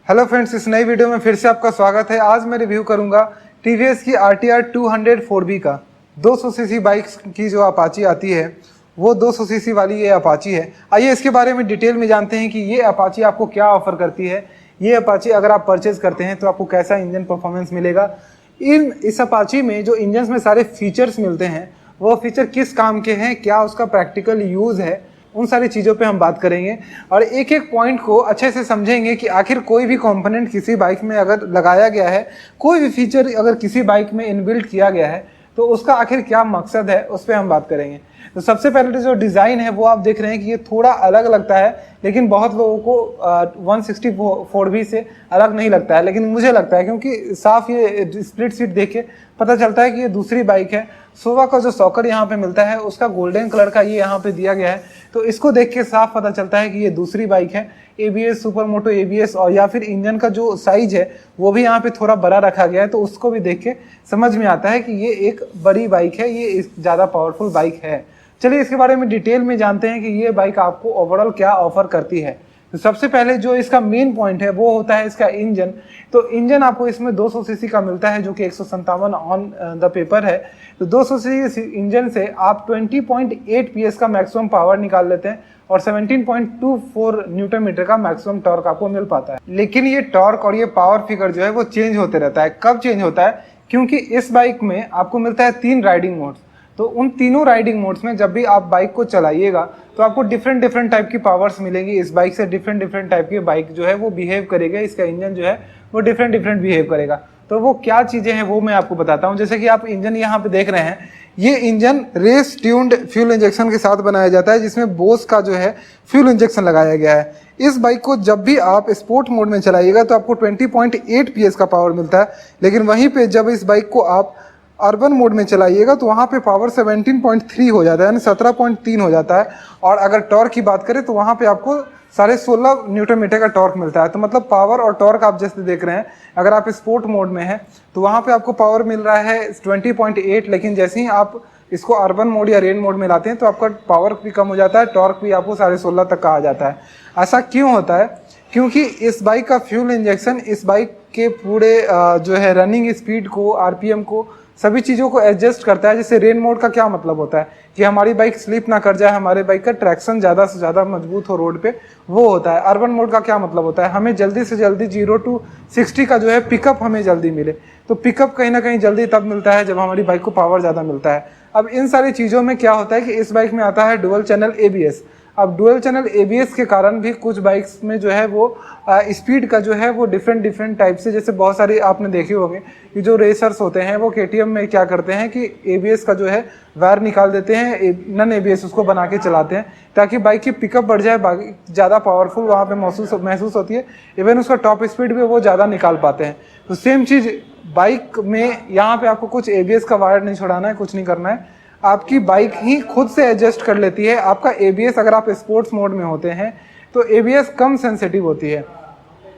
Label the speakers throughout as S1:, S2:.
S1: Hello friends, इस नई video में फिर से आपका स्वागत है। आज मैं रिव्यू करूंगा टीवीएस की RTR 200 4B का 200 सीसी बाइक्स की जो अपाची आती है वो 200 सीसी वाली ये अपाची है। आइए इसके बारे में डिटेल में जानते हैं कि ये अपाची आपको क्या ऑफर करती है। ये अपाची अगर आप परचेज करते हैं तो आपको कैसा इंजन परफॉर्मेंस मिलेगा। इस अपाची में जो इंजन में सारे फीचर्स मिलते हैं वो फीचर किस काम के हैं, क्या उसका प्रैक्टिकल यूज़ है, उन सारी चीज़ों पे हम बात करेंगे और एक एक पॉइंट को अच्छे से समझेंगे कि आखिर कोई भी कंपोनेंट किसी बाइक में अगर लगाया गया है, कोई भी फीचर अगर किसी बाइक में इनबिल्ट किया गया है तो उसका आखिर क्या मकसद है, उस पर हम बात करेंगे। तो सबसे पहले जो डिज़ाइन है वो आप देख रहे हैं कि ये थोड़ा अलग लगता है, लेकिन बहुत लोगों को 160 4B से अलग नहीं लगता है, लेकिन मुझे लगता है क्योंकि साफ ये स्प्लिट सीट देख के पता चलता है कि ये दूसरी बाइक है। सोवा का जो सॉकर यहाँ पे मिलता है उसका गोल्डन कलर का ये यहाँ पे दिया गया है, तो इसको देख के साफ पता चलता है कि ये दूसरी बाइक है। ABS सुपर मोटो ABS और या फिर इंजन का जो साइज है वो भी यहाँ पे थोड़ा बड़ा रखा गया है, तो उसको भी देख के समझ में आता है कि ये एक बड़ी बाइक है, ये ज़्यादा पावरफुल बाइक है। चलिए इसके बारे में डिटेल में जानते हैं कि ये बाइक आपको ओवरऑल क्या ऑफर करती है। तो सबसे पहले जो इसका मेन पॉइंट है वो होता है इसका इंजन। तो इंजन आपको इसमें 200 सीसी का मिलता है जो कि 157 ऑन द पेपर है। तो 200 सीसी इंजन से आप 20.8 PS का मैक्सिमम पावर निकाल लेते हैं और 17.24 न्यूटन मीटर का मैक्सिमम टॉर्क आपको मिल पाता है। लेकिन ये टॉर्क और ये पावर फिगर जो है वो चेंज होते रहता है। कब चेंज होता है? क्योंकि इस बाइक में आपको मिलता है 3 राइडिंग मोड्स। तो उन तीनों राइडिंग मोड्स में जब भी आप बाइक को चलाइएगा तो आपको डिफरेंट टाइप की पावर्स मिलेंगी। इस बाइक से डिफरेंट टाइप की बाइक जो है वो बिहेव करेगा, इसका इंजन जो है वो डिफरेंट बिहेव करेगा। तो वो क्या चीज़ें हैं वो मैं आपको बताता हूँ। जैसे कि आप इंजन यहाँ पे देख रहे हैं, ये engine race tuned fuel injection के साथ बनाया जाता है, जिसमें बोस का जो है फ्यूल इंजेक्शन लगाया गया है। इस बाइक को जब भी आप स्पोर्ट मोड में चलाइएगा तो आपको 20.8 PS का पावर मिलता है, लेकिन वहीं पे जब इस बाइक को आप अर्बन मोड में चलाइएगा तो वहाँ पे पावर 17.3 हो जाता है, यानी 17.3 हो जाता है। और अगर टॉर्क की बात करें तो वहाँ पे आपको 16.5 न्यूटन मीटर का टॉर्क मिलता है। तो मतलब पावर और टॉर्क आप जैसे देख रहे हैं, अगर आप स्पोर्ट मोड में हैं तो वहाँ पे आपको पावर मिल रहा है 20.8, लेकिन जैसे ही आप इसको अर्बन मोड या रेन मोड में लाते हैं तो आपका पावर भी कम हो जाता है, टॉर्क भी आपको 16.5 तक का आ जाता है। ऐसा क्यों होता है? क्योंकि इस बाइक का फ्यूल इंजेक्शन इस बाइक के पूरे जो है रनिंग स्पीड को, RPM को, सभी चीज़ों को एडजस्ट करता है। जैसे रेन मोड का क्या मतलब होता है कि हमारी बाइक स्लिप ना कर जाए, हमारे बाइक का ट्रैक्शन ज़्यादा से ज़्यादा मजबूत हो रोड पे, वो होता है। अर्बन मोड का क्या मतलब होता है? हमें जल्दी से जल्दी 0 to 60 का जो है पिकअप हमें जल्दी मिले। तो पिकअप कहीं ना कहीं जल्दी तब मिलता है जब हमारी बाइक को पावर ज़्यादा मिलता है। अब इन सारी चीज़ों में क्या होता है कि इस बाइक में आता है डुअल चैनल ABS। अब डुअल चैनल ABS के कारण भी कुछ बाइक्स में जो है वो स्पीड का जो है वो डिफरेंट टाइप से, जैसे बहुत सारी आपने देखे होंगे कि जो रेसर्स होते हैं वो KTM में क्या करते हैं कि ABS का जो है वायर निकाल देते हैं, नन ABS उसको बना के चलाते हैं ताकि बाइक की पिकअप बढ़ जाए, ज़्यादा पावरफुल वहाँ पे महसूस होती है। इवन उसका टॉप स्पीड भी वो ज़्यादा निकाल पाते हैं। तो सेम चीज़ बाइक में यहाँ पे आपको कुछ ABS का वायर नहीं छोड़ाना है, कुछ नहीं करना है, आपकी बाइक ही खुद से एडजस्ट कर लेती है। आपका ABS अगर आप स्पोर्ट्स मोड में होते हैं तो ABS कम सेंसिटिव होती है,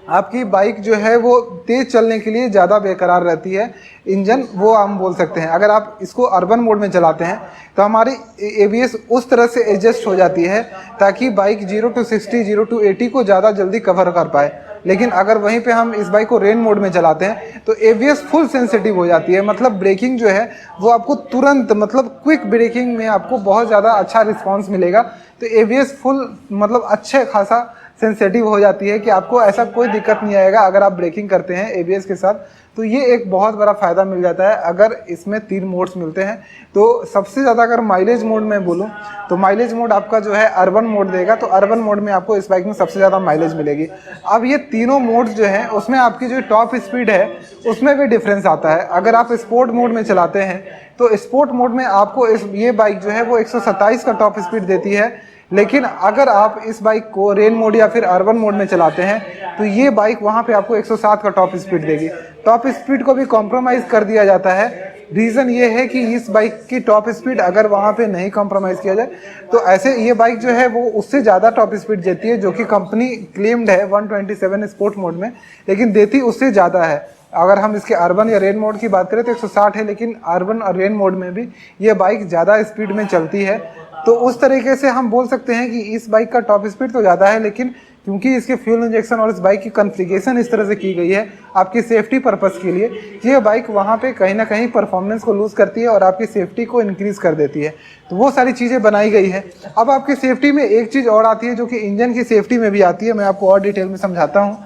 S1: आपकी बाइक जो है वो तेज़ चलने के लिए ज़्यादा बेकरार रहती है इंजन, वो हम बोल सकते हैं। अगर आप इसको अर्बन मोड में चलाते हैं तो हमारी ABS उस तरह से एडजस्ट हो जाती है ताकि बाइक 0 to 60, 0 to 80 को ज़्यादा जल्दी कवर कर पाए। लेकिन अगर वहीं पे हम इस बाइक को रेन मोड में चलाते हैं तो ABS फुल सेंसिटिव हो जाती है, मतलब ब्रेकिंग जो है वो आपको तुरंत, मतलब क्विक ब्रेकिंग में आपको बहुत ज़्यादा अच्छा रिस्पांस मिलेगा। तो ABS फुल मतलब अच्छे खासा सेंसिटिव हो जाती है कि आपको ऐसा कोई दिक्कत नहीं आएगा अगर आप ब्रेकिंग करते हैं ABS के साथ। तो ये एक बहुत बड़ा फ़ायदा मिल जाता है अगर इसमें 3 मोड्स मिलते हैं। तो सबसे ज़्यादा अगर माइलेज मोड में बोलूँ तो माइलेज मोड आपका जो है अर्बन मोड देगा, तो अर्बन मोड में आपको इस बाइक में सबसे ज़्यादा माइलेज मिलेगी। अब ये तीनों मोड्स जो हैं उसमें आपकी जो टॉप स्पीड है उसमें भी डिफरेंस आता है। अगर आप स्पोर्ट मोड में चलाते हैं तो स्पोर्ट मोड में आपको ये बाइक जो है वो 127 का टॉप स्पीड देती है, लेकिन अगर आप इस बाइक को रेन मोड या फिर अर्बन मोड में चलाते हैं तो ये बाइक वहाँ पे आपको 107 का टॉप स्पीड देगी। टॉप स्पीड को भी कॉम्प्रोमाइज़ कर दिया जाता है। रीज़न ये है कि इस बाइक की टॉप स्पीड अगर वहाँ पे नहीं कॉम्प्रोमाइज़ किया जाए तो ऐसे ये बाइक जो है वो उससे ज़्यादा टॉप स्पीड देती है, जो कि कंपनी क्लेम्ड है 127 स्पोर्ट मोड में, लेकिन देती उससे ज़्यादा है। अगर हम इसके अर्बन या रेन मोड की बात करें तो 160 है, लेकिन अर्बन और रेन मोड में भी ये बाइक ज़्यादा स्पीड में चलती है। तो उस तरीके से हम बोल सकते हैं कि इस बाइक का टॉप स्पीड तो ज़्यादा है, लेकिन क्योंकि इसके फ्यूल इंजेक्शन और इस बाइक की कॉन्फ़िगरेशन इस तरह से की गई है आपकी सेफ्टी पर्पस के लिए कि ये बाइक वहाँ पे कहीं ना कहीं परफॉर्मेंस को लूज़ करती है और आपकी सेफ्टी को इंक्रीज़ कर देती है। तो वो सारी चीज़ें बनाई गई है। अब आपकी सेफ्टी में एक चीज़ और आती है जो कि इंजन की सेफ्टी में भी आती है, मैं आपको और डिटेल में समझाता हूँ।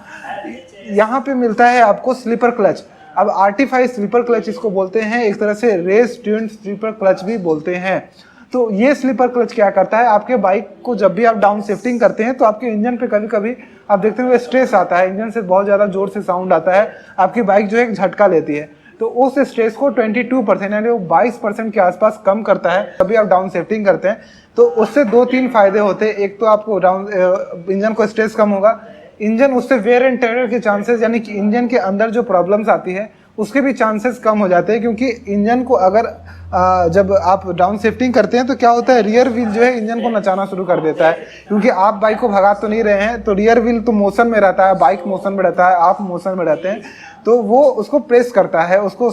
S1: यहाँ पे मिलता है आपको स्लीपर क्लच। अब आर्टिफाइड स्लीपर क्लच इसको बोलते हैं, एक तरह से रेस ट्यून्ड स्लीपर क्लच भी बोलते हैं। तो ये स्लीपर क्लच क्या करता है, आपके बाइक को जब भी आप डाउन शिफ्टिंग करते हैं तो आपके इंजन पे कभी कभी आप देखते हैं स्ट्रेस आता है, इंजन से बहुत ज़्यादा जोर से साउंड आता है, आपकी बाइक जो है एक झटका लेती है। तो उस स्ट्रेस को 22% यानी वो 22% के आसपास कम करता है तभी आप डाउन शिफ्टिंग करते हैं। तो उससे 2-3 फायदे होते हैं। एक तो आपको इंजन को स्ट्रेस कम होगा, इंजन उससे वेयर एंड टेयर के चांसेस यानी कि इंजन के अंदर जो प्रॉब्लम्स आती है उसके भी चांसेस कम हो जाते हैं। क्योंकि इंजन को अगर जब आप डाउन शिफ्टिंग करते हैं तो क्या होता है, रियर व्हील जो है इंजन को नचाना शुरू कर देता है। क्योंकि आप बाइक को भगा तो नहीं रहे हैं, तो रियर व्हील तो मोशन में रहता है, बाइक मोशन में रहता है, आप मोशन में रहते हैं, तो वो उसको प्रेस करता है, उसको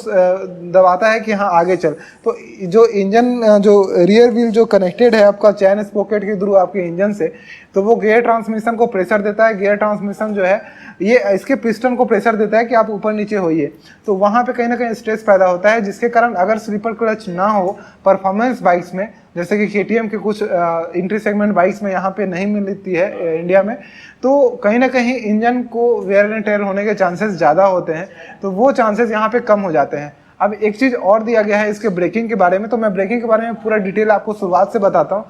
S1: दबाता है कि हाँ आगे चल। तो जो इंजन जो रियर व्हील जो कनेक्टेड है आपका चैन स्पॉकेट के थ्रू आपके इंजन से, तो वो गियर ट्रांसमिशन को प्रेशर देता है। गियर ट्रांसमिशन जो है ये इसके पिस्टन को प्रेशर देता है कि आप ऊपर नीचे होइए। तो वहाँ पे कहीं ना कहीं स्ट्रेस पैदा होता है, जिसके कारण अगर स्लीपर क्लच ना हो परफॉर्मेंस बाइक्स में, जैसे कि KTM के कुछ इंट्री सेगमेंट बाइक्स में यहाँ पे नहीं मिलती है इंडिया में, तो कहीं ना कहीं इंजन को वेयर एंड टेयर होने के चांसेस ज़्यादा होते हैं। तो वो चांसेस यहाँ पे कम हो जाते हैं। अब एक चीज़ और दिया गया है इसके ब्रेकिंग के बारे में, तो मैं ब्रेकिंग के बारे में पूरा डिटेल आपको शुरुआत से बताता हूँ।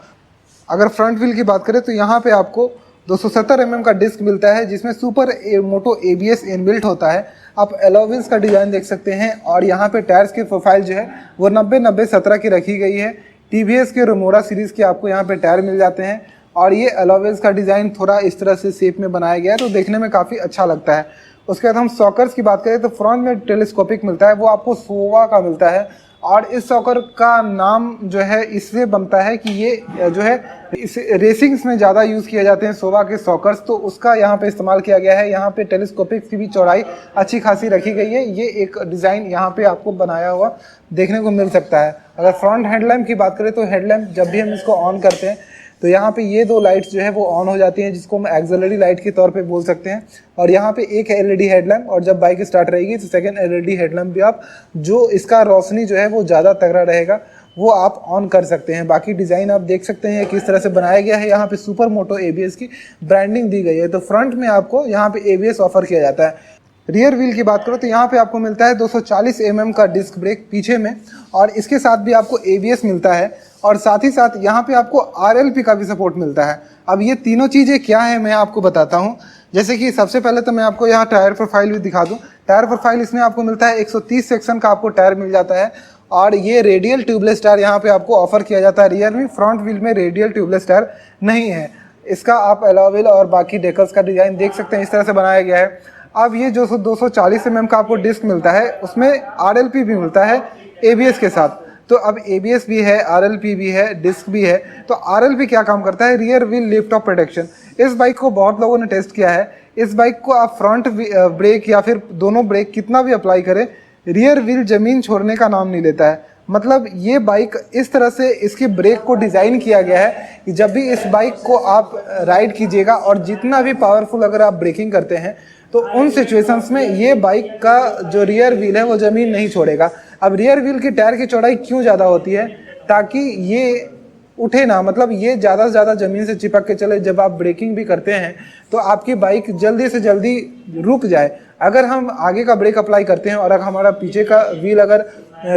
S1: अगर फ्रंट व्हील की बात करें तो यहाँ पे आपको 270 mm का डिस्क मिलता है, जिसमें सुपर मोटो ABS इनबिल्ट होता है। आप अलॉय व्हील्स का डिज़ाइन देख सकते हैं और यहाँ पे टायर्स की प्रोफाइल जो है वो 90-90-17 की रखी गई है। TVS के रेमोरा सीरीज़ के आपको यहाँ पे टायर मिल जाते हैं और ये अलॉय व्हील्स का डिज़ाइन थोड़ा इस तरह से शेप में बनाया गया है, तो देखने में काफ़ी अच्छा लगता है। उसके बाद हम सॉकर्स की बात करें तो फ्रंट में टेलीस्कोपिक मिलता है, वो आपको सोवा का मिलता है। और इस सॉकर का नाम जो है इसलिए बनता है कि ये जो है इस रेसिंग्स में ज़्यादा यूज़ किए जाते हैं सोवा के सॉकर्स, तो उसका यहाँ पे इस्तेमाल किया गया है। यहाँ पे टेलीस्कोपिक की भी चौड़ाई अच्छी खासी रखी गई है। ये एक डिज़ाइन यहाँ पे आपको बनाया हुआ देखने को मिल सकता है। अगर फ्रंट हेडलैम्प की बात करें तो हेडलैम्प जब भी हम इसको ऑन करते हैं तो यहाँ पे ये 2 लाइट्स जो है वो ऑन हो जाती हैं, जिसको हम एक्सिलरी लाइट के तौर पे बोल सकते हैं। और यहाँ पे एक LED हेडलैम्प, और जब बाइक स्टार्ट रहेगी तो सेकंड LED हेडलैम्प भी आप जो इसका रोशनी जो है वो ज़्यादा तगड़ा रहेगा वो आप ऑन कर सकते हैं। बाकी डिज़ाइन आप देख सकते हैं किस तरह से बनाया गया है। यहाँ पे सुपर मोटो ABS की ब्रांडिंग दी गई है। तो फ्रंट में आपको यहाँ पे ABS ऑफर किया जाता है। रियर व्हील की बात करो तो यहाँ पे आपको मिलता है 240 mm का डिस्क ब्रेक पीछे में, और इसके साथ भी आपको ABS मिलता है, और साथ ही साथ यहाँ पे आपको RLP का भी सपोर्ट मिलता है। अब ये तीनों चीज़ें क्या है मैं आपको बताता हूँ। जैसे कि सबसे पहले तो मैं आपको यहाँ टायर प्रोफाइल भी दिखा दूँ। टायर प्रोफाइल इसमें आपको मिलता है 130 सेक्शन का आपको टायर मिल जाता है, और ये रेडियल ट्यूबलेस टायर यहाँ पे आपको ऑफर किया जाता है रियर में। फ्रंट व्हील में रेडियल ट्यूबलेस टायर नहीं है। इसका आप अलॉय व्हील और बाकी डेकल्स का डिज़ाइन देख सकते हैं, इस तरह से बनाया गया है। अब ये जो 240 mm का आपको डिस्क मिलता है उसमें RLP भी मिलता है ABS के साथ। तो अब ABS भी है, RLP भी है, डिस्क भी है। तो RLP क्या काम करता है, rear wheel lift off protection. इस बाइक को बहुत लोगों ने टेस्ट किया है। इस बाइक को आप फ्रंट ब्रेक या फिर दोनों ब्रेक कितना भी अप्लाई करें, रियर व्हील ज़मीन छोड़ने का नाम नहीं लेता है। मतलब ये बाइक इस तरह से इसकी ब्रेक को डिज़ाइन किया गया है कि जब भी इस बाइक को आप राइड कीजिएगा और जितना भी पावरफुल अगर आप ब्रेकिंग करते हैं तो उन सिचुएशंस में ये बाइक का जो रियर व्हील है वो ज़मीन नहीं छोड़ेगा। अब रियर व्हील की टायर की चौड़ाई क्यों ज़्यादा होती है, ताकि ये उठे ना, मतलब ये ज़्यादा से ज़्यादा ज़मीन से चिपक के चले। जब आप ब्रेकिंग भी करते हैं तो आपकी बाइक जल्दी से जल्दी रुक जाए। अगर हम आगे का ब्रेक अप्लाई करते हैं और अगर हमारा पीछे का व्हील अगर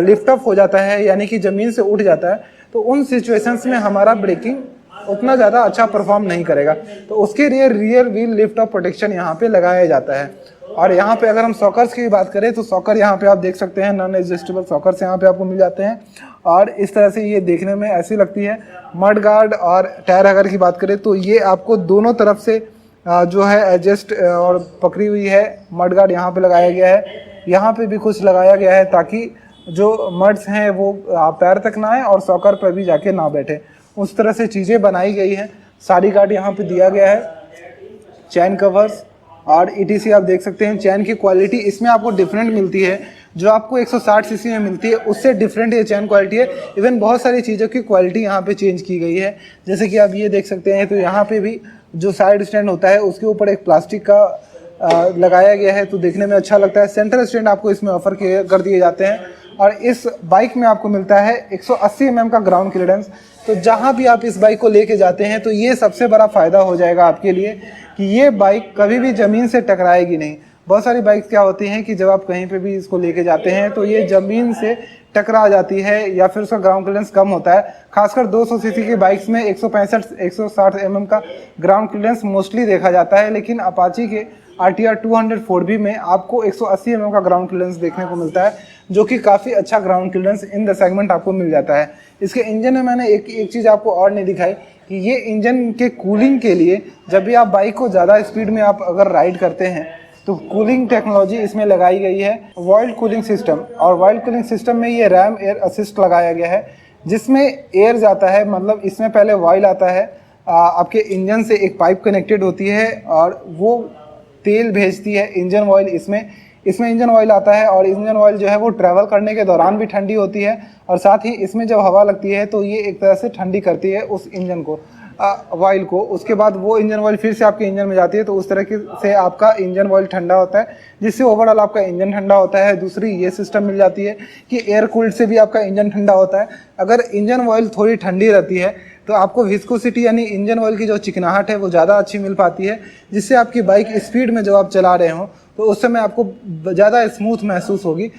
S1: लिफ्ट अप हो जाता है यानी कि ज़मीन से उठ जाता है, तो उन सिचुएशंस में हमारा ब्रेकिंग उतना ज़्यादा अच्छा परफॉर्म नहीं करेगा। तो उसके लिए rear wheel lift off protection यहाँ पे लगाया जाता है। और यहाँ पे अगर हम सॉकर्स की बात करें तो सॉकर यहाँ पे आप देख सकते हैं, नॉन एडजस्टेबल सॉकर्स यहाँ पे आपको मिल जाते हैं, और इस तरह से ये देखने में ऐसी लगती है। मड गार्ड और टायर अगर की बात करें तो ये आपको दोनों तरफ से जो है एडजस्ट और पकड़ी हुई है। मड गार्ड यहाँ पे लगाया गया है, यहाँ पे भी कुछ लगाया गया है ताकि जो मड्स हैं वो पैर तक ना आए और सॉकर पर भी जाके ना बैठे, उस तरह से चीज़ें बनाई गई हैं। सारी गार्ड यहाँ पे दिया गया है, चैन कवर्स और ETC आप देख सकते हैं। चैन की क्वालिटी इसमें आपको डिफरेंट मिलती है, जो आपको 160 सीसी में मिलती है उससे डिफरेंट ये चैन क्वालिटी है। इवन बहुत सारी चीज़ों की क्वालिटी यहाँ पे चेंज की गई है, जैसे कि आप ये देख सकते हैं। तो यहाँ पे भी जो साइड स्टैंड होता है उसके ऊपर एक प्लास्टिक का लगाया गया है, तो देखने में अच्छा लगता है। सेंटर स्टैंड आपको इसमें ऑफर कर दिए जाते हैं और इस बाइक में आपको मिलता है 180 mm का ग्राउंड क्लियरेंस। तो जहाँ भी आप इस बाइक को लेके जाते हैं तो ये सबसे बड़ा फ़ायदा हो जाएगा आपके लिए कि ये बाइक कभी भी ज़मीन से टकराएगी नहीं। बहुत सारी बाइक क्या होती हैं कि जब आप कहीं पे भी इसको लेके जाते हैं तो ये ज़मीन से टकरा जाती है या फिर उसका ग्राउंड क्लियरेंस कम होता है। खासकर 200 सीसी की बाइक्स में 160 mm का ग्राउंड क्लियरेंस मोस्टली देखा जाता है, लेकिन अपाची के RTR 200 में आपको 180 mm का ग्राउंड क्लियरेंस देखने को मिलता है, जो कि काफ़ी अच्छा ground clearance in the segment आपको मिल जाता है। इसके इंजन में मैंने एक चीज़ आपको और नहीं दिखाई कि ये इंजन के कूलिंग के लिए जब भी आप बाइक को ज़्यादा स्पीड में आप अगर राइड करते हैं तो कूलिंग टेक्नोलॉजी इसमें लगाई गई है, वाइल्ड कूलिंग सिस्टम। और वाइल्ड कूलिंग सिस्टम में ये रैम एयर असिस्ट लगाया गया है, जिसमें एयर जाता है, मतलब इसमें पहले वाइल आता है, आपके इंजन से एक पाइप कनेक्टेड होती है और वो तेल भेजती है इंजन ऑयल। इसमें इंजन ऑयल आता है और इंजन ऑयल जो है वो ट्रैवल करने के दौरान भी ठंडी होती है और साथ ही इसमें जब हवा लगती है तो ये एक तरह से ठंडी करती है उस इंजन को, ऑयल को। उसके बाद वो इंजन ऑयल फिर से आपके इंजन में जाती है, तो उस तरह से आपका इंजन ऑयल ठंडा होता है, जिससे ओवरऑल आपका इंजन ठंडा होता है। दूसरी ये सिस्टम मिल जाती है कि एयर कूल्ड से भी आपका इंजन ठंडा होता है। अगर इंजन ऑयल थोड़ी ठंडी रहती है तो आपको विस्कोसिटी यानी इंजन ऑयल की जो चिकनाहट है वो ज़्यादा अच्छी मिल पाती है, जिससे आपकी बाइक स्पीड में जब आप चला रहे हो तो उस समय आपको ज़्यादा स्मूथ महसूस होगी।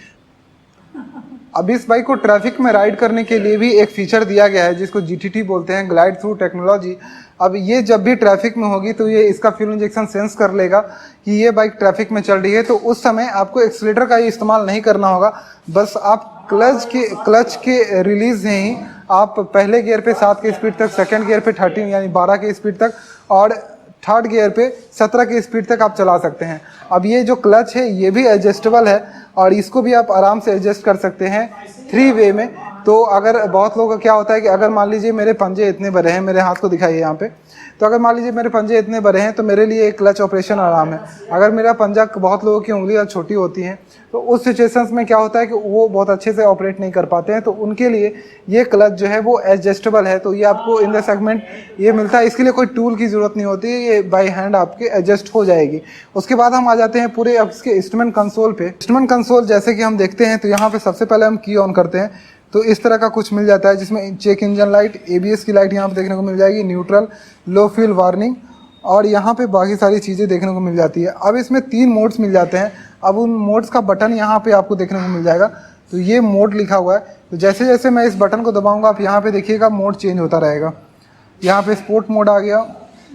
S1: अब इस बाइक को ट्रैफिक में राइड करने के लिए भी एक फीचर दिया गया है जिसको GTT बोलते हैं, ग्लाइड थ्रू टेक्नोलॉजी। अब ये जब भी ट्रैफिक में होगी तो ये इसका फ्यूल इंजेक्शन सेंस कर लेगा कि ये बाइक ट्रैफिक में चल रही है, तो उस समय आपको एक्सीलेटर का ही इस्तेमाल नहीं करना होगा। बस आप क्लच के रिलीज से ही आप पहले गियर पे 7 की स्पीड तक, सेकंड गियर पे 13 यानी 12 की स्पीड तक और थर्ड गियर पे 17 की स्पीड तक आप चला सकते हैं। अब ये जो क्लच है ये भी एडजस्टेबल है और इसको भी आप आराम से एडजस्ट कर सकते हैं 3 वे में। तो अगर बहुत लोगों का क्या होता है कि अगर मान लीजिए मेरे पंजे इतने बड़े हैं, मेरे हाथ को दिखाइए यहाँ पे, तो अगर मान लीजिए मेरे पंजे इतने बड़े हैं तो मेरे लिए एक क्लच ऑपरेशन आराम है। अगर मेरा पंजा, बहुत लोगों की उंगलियां छोटी होती हैं तो उस सिचुएशंस में क्या होता है कि वो बहुत अच्छे से ऑपरेट नहीं कर पाते हैं, तो उनके लिए ये क्लच जो है वो एडजस्टेबल है। तो ये आपको इन द सेगमेंट ये मिलता है, इसके लिए कोई टूल की ज़रूरत नहीं होती है, ये बाय हैंड आपके एडजस्ट हो जाएगी। उसके बाद हम आ जाते हैं पूरे इसके इंस्ट्रूमेंट कंसोल पे। इंस्ट्रूमेंट कंसोल जैसे कि हम देखते हैं तो यहाँ पे सबसे पहले हम की ऑन करते हैं तो इस तरह का कुछ मिल जाता है, जिसमें चेक इंजन लाइट, ABS की लाइट यहाँ पे देखने को मिल जाएगी, न्यूट्रल, लो फ्यूल वार्निंग और यहाँ पे बाकी सारी चीज़ें देखने को मिल जाती है। अब इसमें 3 मोड्स मिल जाते हैं। अब उन मोड्स का बटन यहाँ पे आपको देखने को मिल जाएगा, तो ये मोड लिखा हुआ है। तो जैसे जैसे मैं इस बटन को दबाऊंगा आप यहाँ पे देखिएगा मोड चेंज होता रहेगा। यहाँ पे स्पोर्ट मोड आ गया,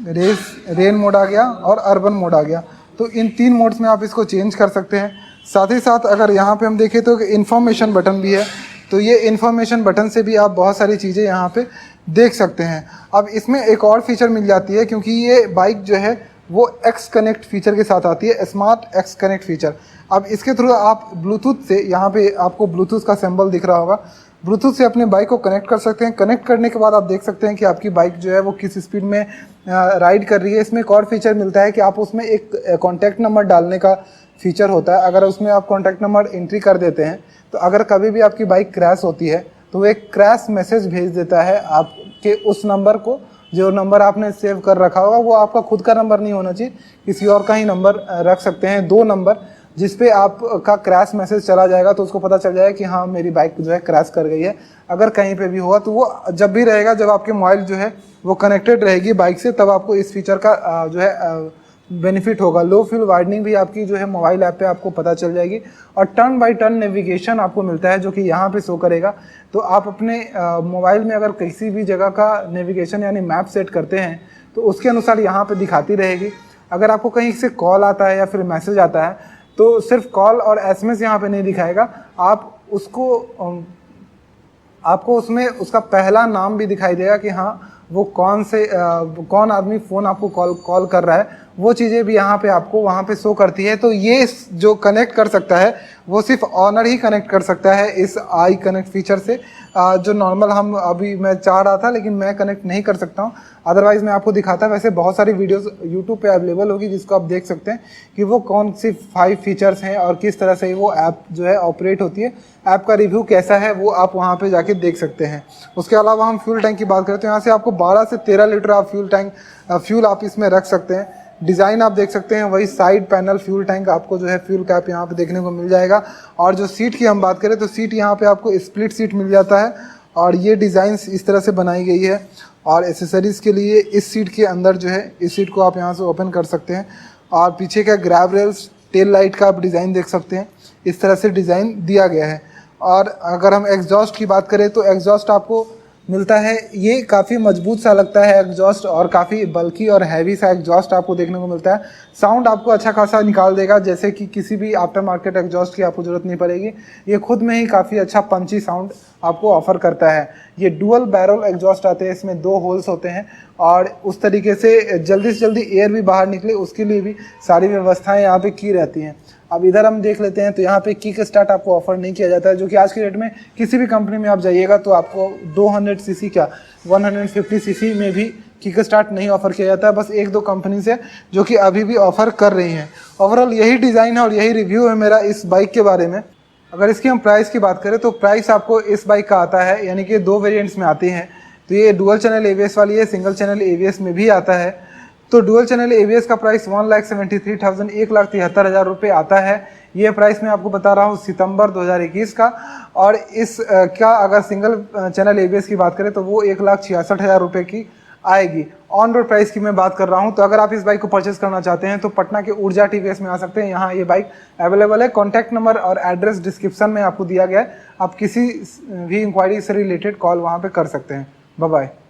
S1: रेन मोड आ गया और अर्बन मोड आ गया। तो इन 3 मोड्स में आप इसको चेंज कर सकते हैं। साथ ही साथ अगर यहाँ पे हम देखें तो इन्फॉर्मेशन बटन भी है, तो ये इन्फॉर्मेशन बटन से भी आप बहुत सारी चीज़ें यहाँ पे देख सकते हैं। अब इसमें एक और फीचर मिल जाती है, क्योंकि ये बाइक जो है वो X कनेक्ट फीचर के साथ आती है, स्मार्ट X कनेक्ट फीचर। अब इसके थ्रू आप ब्लूटूथ से, यहाँ पे आपको ब्लूटूथ का सिंबल दिख रहा होगा, ब्लूटूथ से अपने बाइक को कनेक्ट कर सकते हैं। कनेक्ट करने के बाद आप देख सकते हैं कि आपकी बाइक जो है वो किस स्पीड में राइड कर रही है। इसमें एक और फीचर मिलता है कि आप उसमें एक कॉन्टैक्ट नंबर डालने का फीचर होता है। अगर उसमें आप कॉन्टैक्ट नंबर एंट्री कर देते हैं तो अगर कभी भी आपकी बाइक क्रैश होती है तो वो एक क्रैश मैसेज भेज देता है आपके उस नंबर को, जो नंबर आपने सेव कर रखा होगा। वो आपका खुद का नंबर नहीं होना चाहिए, किसी और का ही नंबर रख सकते हैं, 2 नंबर, जिस पे आपका क्रैश मैसेज चला जाएगा तो उसको पता चल जाएगा कि हाँ मेरी बाइक जो है क्रैश कर गई है। अगर कहीं पे भी हुआ तो वो जब भी रहेगा, जब आपके मोबाइल जो है वो कनेक्टेड रहेगी बाइक से, तब आपको इस फीचर का जो है बेनिफिट होगा। लो फ्यूल वार्निंग भी आपकी जो है मोबाइल ऐप पे आपको पता चल जाएगी और टर्न बाय टर्न नेविगेशन आपको मिलता है, जो कि यहाँ पे शो करेगा। तो आप अपने मोबाइल में अगर किसी भी जगह का नेविगेशन यानी मैप सेट करते हैं तो उसके अनुसार यहाँ पे दिखाती रहेगी। अगर आपको कहीं से कॉल आता है या फिर मैसेज आता है तो सिर्फ कॉल और SMS यहाँ पे नहीं दिखाएगा, आपको उसमें उसका पहला नाम भी दिखाई देगा कि हाँ वो कौन आदमी फ़ोन आपको कॉल कर रहा है, वो चीज़ें भी यहाँ पे आपको वहाँ पे शो करती है। तो ये जो कनेक्ट कर सकता है वो सिर्फ ऑनर ही कनेक्ट कर सकता है इस आई कनेक्ट फीचर से, जो नॉर्मल हम अभी मैं चाह रहा था लेकिन मैं कनेक्ट नहीं कर सकता हूँ। अदरवाइज़ मैं आपको दिखाता। वैसे बहुत सारी वीडियोस यूट्यूब पे अवेलेबल होगी जिसको आप देख सकते हैं कि वो कौन सी 5 फीचर्स हैं और किस तरह से वो ऐप जो है ऑपरेट होती है। ऐप का रिव्यू कैसा है वो आप वहाँ पे जाके देख सकते हैं। उसके अलावा हम फ्यूल टैंक की बात करें तो यहाँ से आपको 12 से 13 लीटर आप फ्यूल आप इसमें रख सकते हैं। डिज़ाइन आप देख सकते हैं वही साइड पैनल फ्यूल टैंक, आपको जो है फ्यूल कैप यहाँ पे देखने को मिल जाएगा। और जो सीट की हम बात करें तो सीट यहाँ पे आपको स्प्लिट सीट मिल जाता है और ये डिज़ाइन इस तरह से बनाई गई है। और एसेसरीज़ के लिए इस सीट के अंदर जो है इस सीट को आप यहाँ से ओपन कर सकते हैं। और पीछे का ग्रैब रेल्स, टेल लाइट का आप डिज़ाइन देख सकते हैं, इस तरह से डिज़ाइन दिया गया है। और अगर हम एग्जॉस्ट की बात करें तो एग्जॉस्ट आपको मिलता है, ये काफ़ी मजबूत सा लगता है एग्जॉस्ट और काफ़ी बल्की और हैवी सा एग्जॉस्ट आपको देखने को मिलता है। साउंड आपको अच्छा खासा निकाल देगा, जैसे कि किसी भी आफ्टर मार्केट एग्जॉस्ट की आपको ज़रूरत नहीं पड़ेगी। ये खुद में ही काफ़ी अच्छा पंची साउंड आपको ऑफर करता है। ये डुअल बैरल एग्जॉस्ट आते हैं, इसमें 2 होल्स होते हैं और उस तरीके से जल्दी एयर भी बाहर निकले उसके लिए भी सारी व्यवस्थाएँ यहाँ पर की रहती हैं। अब इधर हम देख लेते हैं तो यहाँ पे किक स्टार्ट आपको ऑफर नहीं किया जाता है, जो कि आज की डेट में किसी भी कंपनी में आप जाइएगा तो आपको 200 सीसी क्या 150 सीसी में भी किक स्टार्ट नहीं ऑफर किया जाता है। बस 1-2 कंपनी से जो कि अभी भी ऑफर कर रही हैं। ओवरऑल यही डिज़ाइन है और यही रिव्यू है मेरा इस बाइक के बारे में। अगर इसकी हम प्राइस की बात करें तो प्राइस आपको इस बाइक का आता है, यानी कि 2 वेरियंट्स में आती हैं। तो ये डुअल चैनल ABS वाली है, सिंगल चैनल ABS में भी आता है। तो डुअल चैनल ABS का प्राइस 1,73,000 1,73,000 रुपये आता है। ये प्राइस मैं आपको बता रहा हूँ सितंबर 2021 का। और इस का अगर सिंगल चैनल ABS की बात करें तो वो 1,66,000 रुपये की आएगी। ऑन रोड प्राइस की मैं बात कर रहा हूँ। तो अगर आप इस बाइक को परचेस करना चाहते हैं तो पटना के ऊर्जा TVS में आ सकते हैं, यहाँ ये बाइक अवेलेबल है। कॉन्टैक्ट नंबर और एड्रेस डिस्क्रिप्शन में आपको दिया गया है, आप किसी भी इंक्वायरी से रिलेटेड कॉल वहाँ पर कर सकते हैं। Bye bye.